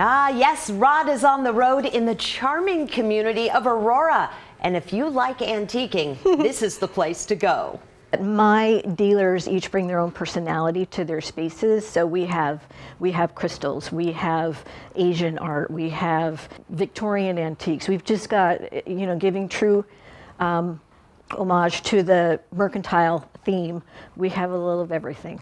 Ah, yes, Rod is on the road in the charming community of Aurora. And if you like antiquing, this is the place to go. My dealers each bring their own personality to their spaces. So we have crystals, we have Asian art, we have Victorian antiques. We've just got, giving true homage to the Mercantile theme. We have a little of everything.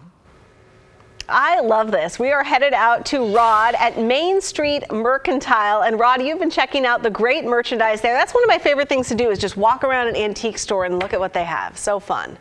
I love this. We are headed out to Rod at Main Street Mercantile. And Rod, you've been checking out the great merchandise there. That's one of my favorite things to do, is just walk around an antique store and look at what they have. So fun.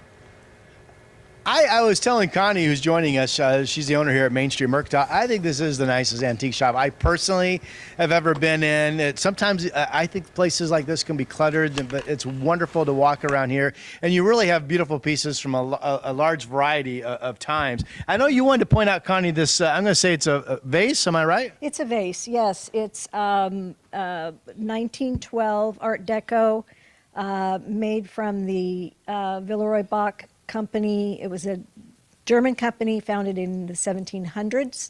I was telling Connie, who's joining us, she's the owner here at Main Street Mercantile, I think this is the nicest antique shop I personally have ever been in. Sometimes I think places like this can be cluttered, but it's wonderful to walk around here. And you really have beautiful pieces from a large variety of times. I know you wanted to point out, Connie, this, I'm going to say it's a vase, am I right? It's a vase, yes. It's 1912 Art Deco, made from the Villeroy Bach company. It was a German company founded in the 1700s.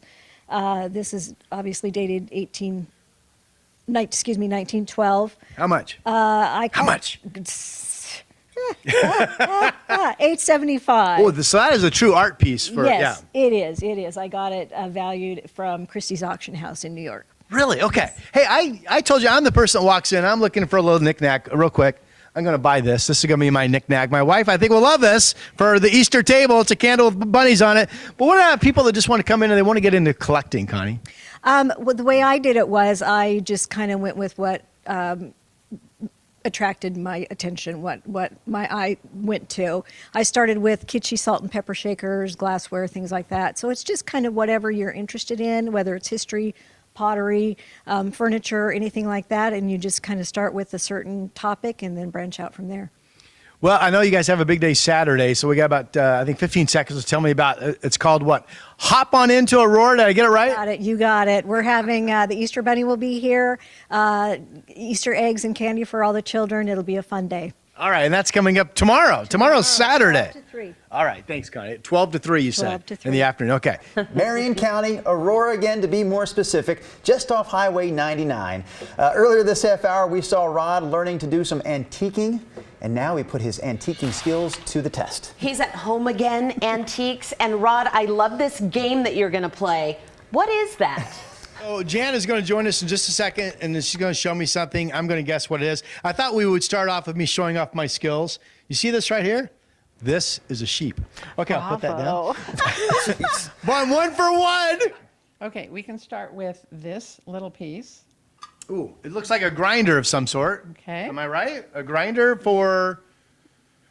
This is obviously dated 1912. How much? How much? $875. Oh, so that is a true art piece. Yes, it is. It is. I got it valued from Christie's Auction House in New York. Really? Okay. Hey, I told you I'm the person that walks in. I'm looking for a little knickknack real quick. I'm going to buy this. This is going to be my knickknack. My wife, I think, will love this for the Easter table. It's a candle with bunnies on it. But what about people that just want to come in and they want to get into collecting, Connie? Well, the way I did it was I just kind of went with what attracted my attention, what my eye went to. I started with kitschy salt and pepper shakers, glassware, things like that. So it's just kind of whatever you're interested in, whether it's history, pottery, furniture, anything like that, and you just kind of start with a certain topic and then branch out from there. Well, I know you guys have a big day Saturday, so we got about, I think, 15 seconds to tell me about it. It's called what? Hop on into Aurora. Did I get it right? You got it. We're having, the Easter Bunny will be here, Easter eggs and candy for all the children. It'll be a fun day. All right, and that's coming up tomorrow. Tomorrow's Saturday. 12 to 3. All right, thanks, Connie. 12 to 3, you said. 12 to 3. In the afternoon. Okay. Marion County, Aurora again, to be more specific, just off Highway 99. Earlier this half hour, we saw Rod learning to do some antiquing, and now he put his antiquing skills to the test. He's at home again, antiques. And Rod, I love this game that you're going to play. What is that? Oh, Jan is going to join us in just a second, and then she's going to show me something. I'm going to guess what it is. I thought we would start off with me showing off my skills. You see this right here? This is a sheep. Okay, I'll put that down. One for one. Okay, we can start with this little piece. Ooh, it looks like a grinder of some sort. Okay. Am I right? A grinder for,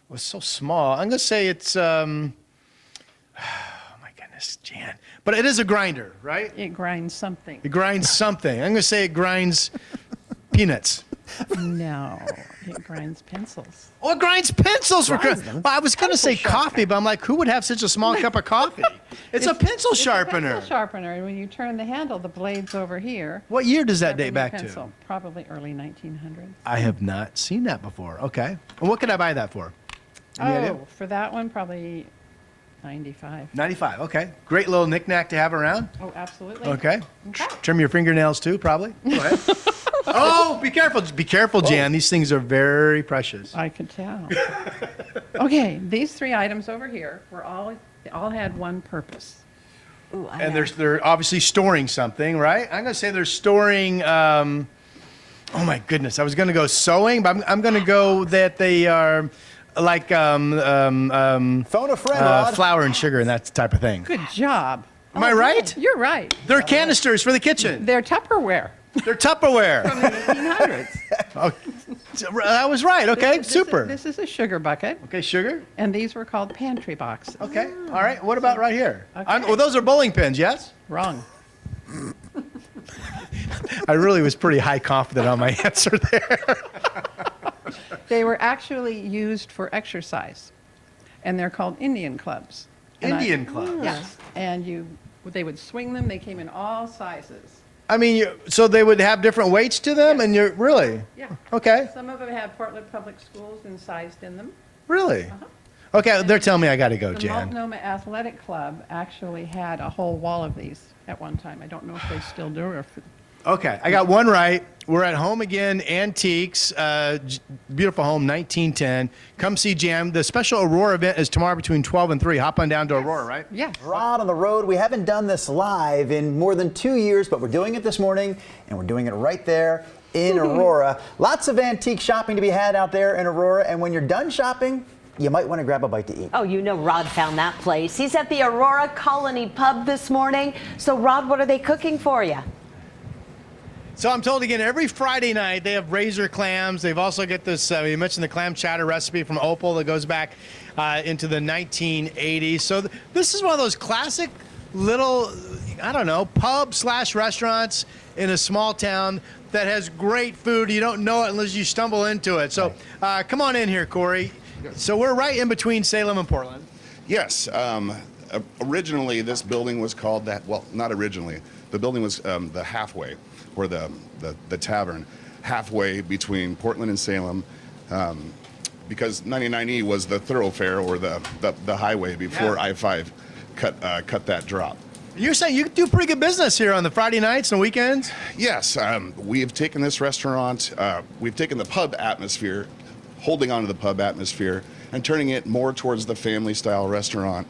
well, it's so small. I'm going to say it's, oh my goodness, Jan. But it is a grinder, right? It grinds something. It grinds something. I'm going to say it grinds peanuts. No, it grinds pencils. Oh, it grinds pencils. Grinds them. Well, I was going to say coffee, but I'm like, who would have such a small cup of coffee? It's a pencil sharpener. It's a pencil sharpener, and when you turn the handle, the blade's over here. What year does that date Sharpen back your to? pencil. Probably early 1900s. I have not seen that before. Okay. And what could I buy that for? Any idea? For that one, probably 95. 95. Okay. Great little knickknack to have around. Oh, absolutely. Okay. Okay. Trim your fingernails too, probably. Go ahead. Oh, be careful. Be careful, Jan. These things are very precious. I could tell. Okay, these three items over here they all had one purpose. Ooh, And they're obviously storing something, right? I'm going to say they're storing, oh my goodness. I was going to go sewing, but I'm going to go that they are like Phone a friend, Rod. flour and sugar and that type of thing. Good job. Am I right? You're right. They're canisters for the kitchen. They're Tupperware. They're Tupperware. From the 1800s. Oh, I was right. Okay, super. This is a sugar bucket, Okay, sugar. and these were called pantry boxes. Okay, all right. What about right here? Okay. Well, those are bowling pins, yes? Wrong. I really was pretty high confident on my answer there. They were actually used for exercise, and they're called Indian clubs. And Indian clubs. Yes, and they would swing them. They came in all sizes. I mean, so they would have different weights to them, and you're really? Yeah. Okay. Some of them had Portland Public Schools incised in them. Really? Okay, they're telling me I got to go, The Jan. Multnomah Athletic Club actually had a whole wall of these at one time. I don't know if they still do or if Okay, I got one right. We're at Home Again Antiques, beautiful home, 1910. Come see Jam. The special Aurora event is tomorrow between 12 and 3. Hop on down to Aurora, right? Yeah. Rod on the road. We haven't done this live in more than 2 years, but we're doing it this morning, and we're doing it right there in Aurora. Lots of antique shopping to be had out there in Aurora, and when you're done shopping, you might want to grab a bite to eat. Oh, you know Rod found that place. He's at the Aurora Colony Pub this morning. So, Rod, what are they cooking for you? So I'm told again, every Friday night they have razor clams. They've also got this, you mentioned the clam chowder recipe from Opal that goes back into the 1980s. So this is one of those classic little, I don't know, pub/restaurants in a small town that has great food. You don't know it unless you stumble into it. So come on in here, Corey. So we're right in between Salem and Portland. Yes. Originally, this building was called that. Well, not originally. The building was the halfway, or the tavern, halfway between Portland and Salem, because 99E was the thoroughfare or the highway before I-5 cut that drop. You're saying you do pretty good business here on the Friday nights and weekends? Yes, we have taken this restaurant, we've taken the pub atmosphere, holding on to the pub atmosphere, and turning it more towards the family-style restaurant,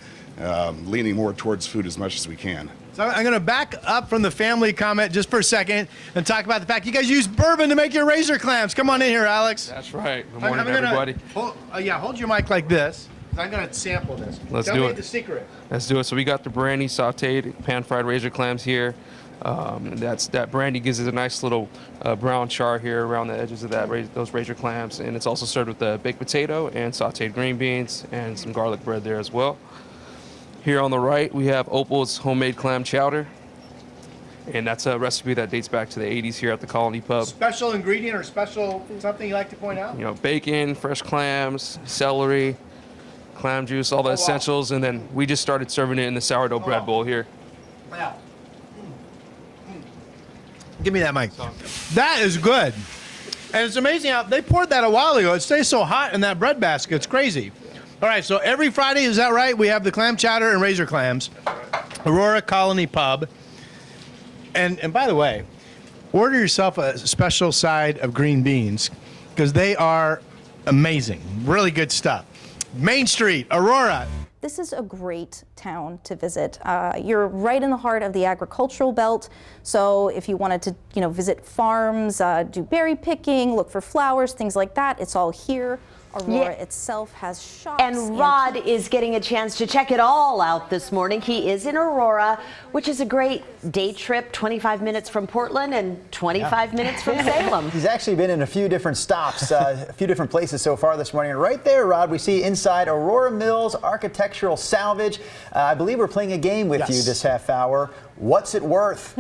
leaning more towards food as much as we can. So I'm going to back up from the family comment just for a second and talk about the fact you guys use bourbon to make your razor clams. Come on in here, Alex. That's right. Good morning, everybody. Hold your mic like this. I'm going to sample this. Let's Tell do me it. the secret. Let's do it. So we got the Brandy sauteed pan-fried razor clams here. That Brandy gives it a nice little brown char here around the edges of those razor clams, and it's also served with a baked potato and sauteed green beans and some garlic bread there as well. Here on the right, we have Opal's homemade clam chowder, and that's a recipe that dates back to the 80s here at the Colony Pub. Special ingredient or special something you like to point out? You know, bacon, fresh clams, celery, clam juice, all the essentials, and then we just started serving it in the sourdough bread bowl here. Yeah. Give me that mic. That is good. And it's amazing how they poured that a while ago. It stays so hot in that bread basket. It's crazy. All right, so every Friday, is that right? We have the clam chowder and razor clams. Aurora Colony Pub. And by the way, order yourself a special side of green beans because they are amazing. Really good stuff. Main Street, Aurora. This is a great town to visit. You're right in the heart of the agricultural belt, so if you wanted to, visit farms, do berry picking, look for flowers, things like that, it's all here. Aurora itself has shops. And Rod is getting a chance to check it all out this morning. He is in Aurora, which is a great day trip, 25 minutes from Portland and 25 minutes from Salem. He's actually been in a few different stops, a few different places so far this morning. And right there, Rod, we see inside Aurora Mills Architectural Salvage. I believe we're playing a game with you this half hour. What's it worth?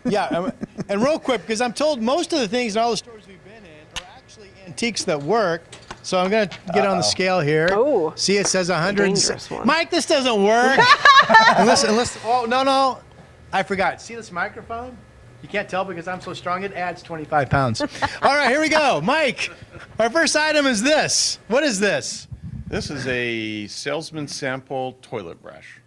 Yeah, and real quick, because I'm told most of the things in all the stores we've been in are actually antiques that work. So I'm going to get on the scale here. Oh, see, it says 100. dangerous one. Mike, this doesn't work. unless, oh, no. I forgot. See this microphone? You can't tell because I'm so strong, it adds 25 pounds. All right, here we go. Mike, our first item is this. What is this? This is a salesman sample toilet brush.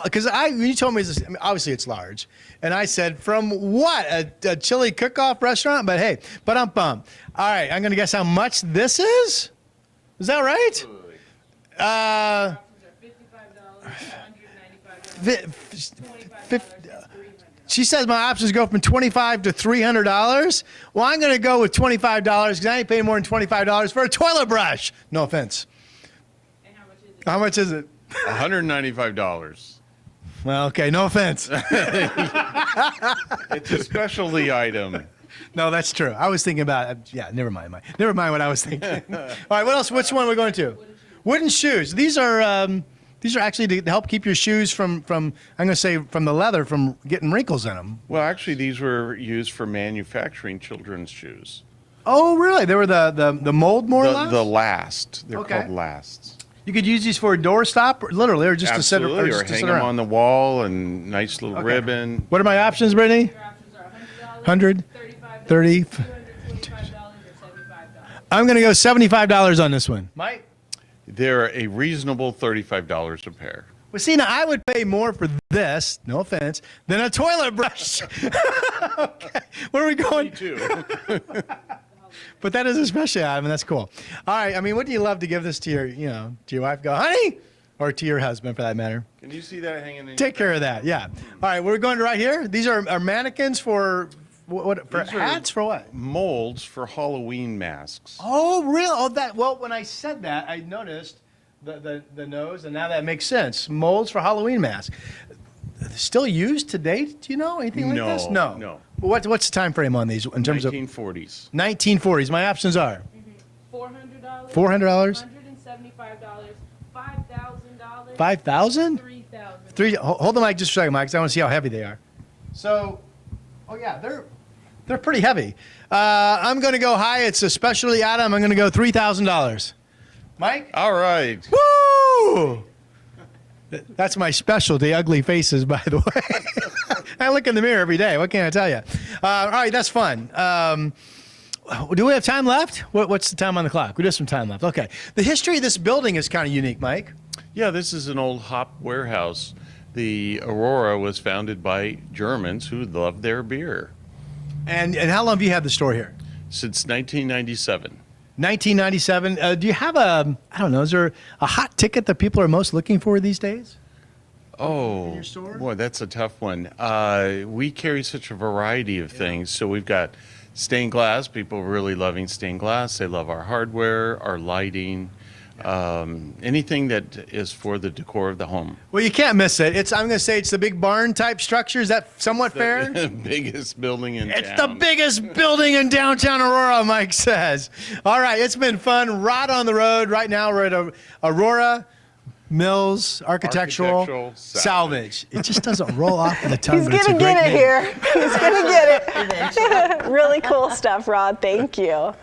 Because when you told me this, obviously it's large, and I said from what, a chili cook-off restaurant? But hey, I'm pumped. All right, I'm gonna guess how much this is. Is that right? She says my options go from $25 to $300. Well, I'm gonna go with $25 because I ain't paying more than $25 for a toilet brush. No offense. And how much is it? $195. Well, okay, no offense. It's a specialty item. No, that's true. I was thinking about yeah. Never mind what I was thinking. All right, what else? Which one are we going to? Wooden shoes. These are actually to help keep your shoes from I'm going to say from the leather from getting wrinkles in them. Well, actually, these were used for manufacturing children's shoes. Oh, really? They were the mold more or less? The last. They're Okay. called lasts. You could use these for a doorstop, literally, or just Absolutely, to or sit hang around. them on the wall and nice little ribbon. What are my options, Brittany? Your options are $100, $100, $30. $225, or $75. I'm going to go $75 on this one. Mike? They're a reasonable $35 a pair. Well, see, now I would pay more for this, no offense, than a toilet brush. Okay, where are we going? Me too. But that is a special item, and that's cool. All right, I mean, what do you love to give this to your, to your wife? Go, honey, or to your husband, for that matter. Can you see that hanging in? Take care of that. Yeah. All right, we're going to right here. These are mannequins for what? For These are hats for what? Molds for Halloween masks. Oh, really? Oh, that. Well, when I said that, I noticed the nose, and now that makes sense. Molds for Halloween masks. Still used to date? Do you know anything like this? No. What's the time frame on these in terms 1940s. of 1940s? My options are $400. $400, $175. $5,000. 5,000. 3,000. Hold the mic just for a second, Mike, because I want to see how heavy they are. So, oh yeah, they're pretty heavy. I'm going to go high. It's a specialty item. I'm going to go $3,000. Mike? All right. Woo! That's my specialty, ugly faces, by the way. I look in the mirror every day. What can I tell you? All right, that's fun. Do we have time left? What's the time on the clock? We do have some time left. Okay. The history of this building is kind of unique, Mike. Yeah, this is an old hop warehouse. The Aurora was founded by Germans who loved their beer. And how long have you had the store here? Since 1997. 1997. Do you have is there a hot ticket that people are most looking for these days? Oh, your store? boy, that's a tough one. We carry such a variety of things. So we've got stained glass, people really loving stained glass. They love our hardware, our lighting, anything that is for the decor of the home. Well, you can't miss it. I'm going to say it's the big barn type structure. Is that somewhat fair? The biggest building in town. It's the biggest building in downtown Aurora, Mike says. All right, it's been fun. Rod on the road. Right now we're at Aurora Mills Architectural Salvage. It just doesn't roll off the tongue. He's going to get it here. He's going to get it. Really cool stuff, Rod. Thank you.